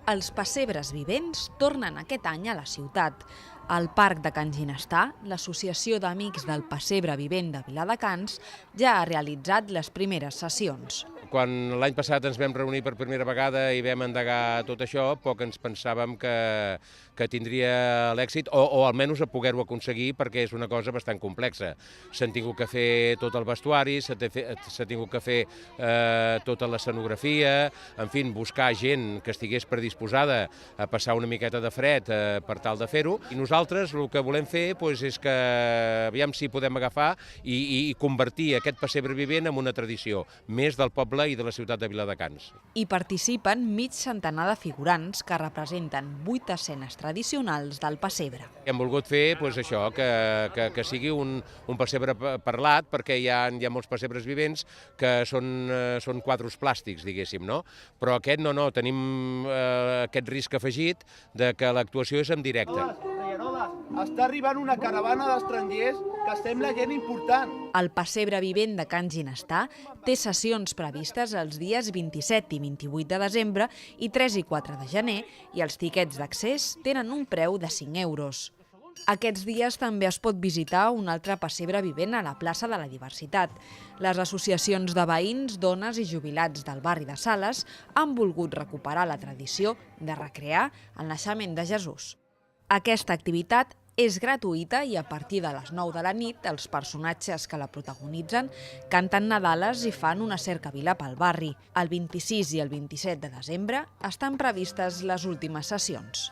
Els pessebres vivents tornen aquest any a la ciutat. Al Parc de Can Ginestà, l'Associació d'Amics del Pessebre Vivent de Viladecans ja ha realitzat les primeres sessions. Quan l'any passat ens vam reunir per primera vegada i vam endegar tot això, poc ens pensàvem que tindria l'èxit, o almenys a poder-ho aconseguir, perquè és una cosa bastant complexa. S'han tingut que fer tot el vestuari, s'ha tingut que fer tota l'escenografia, en fi, buscar gent que estigués predisposada a passar una miqueta de fred per tal de fer-ho. I nosaltres el que volem fer és que aviam si podem agafar i convertir aquest pessebre vivent en una tradició, més del poble i de la ciutat de Viladecans. Hi participen mig centenar de figurants que representen 8 escenes tradicionals del pessebre. Hem volgut fer això, que sigui un pessebre parlat, perquè hi ha molts pessebres vivents que són quadros plàstics, diguéssim, no? Però aquest no, tenim aquest risc afegit de que l'actuació és en directe. Està arribant una caravana d'estrangers que sembla gent important. El pessebre vivent de Can Ginestà té sessions previstes els dies 27 i 28 de desembre i 3 i 4 de gener, i els tiquets d'accés tenen un preu de 5 euros. Aquests dies també es pot visitar un altre pessebre vivent a la plaça de la Diversitat. Les associacions de veïns, dones i jubilats del barri de Sales han volgut recuperar la tradició de recrear el naixement de Jesús. Aquesta activitat és gratuïta i a partir de les 9 de la nit els personatges que la protagonitzen canten nadales i fan una cercavila pel barri. El 26 i el 27 de desembre estan previstes les últimes sessions.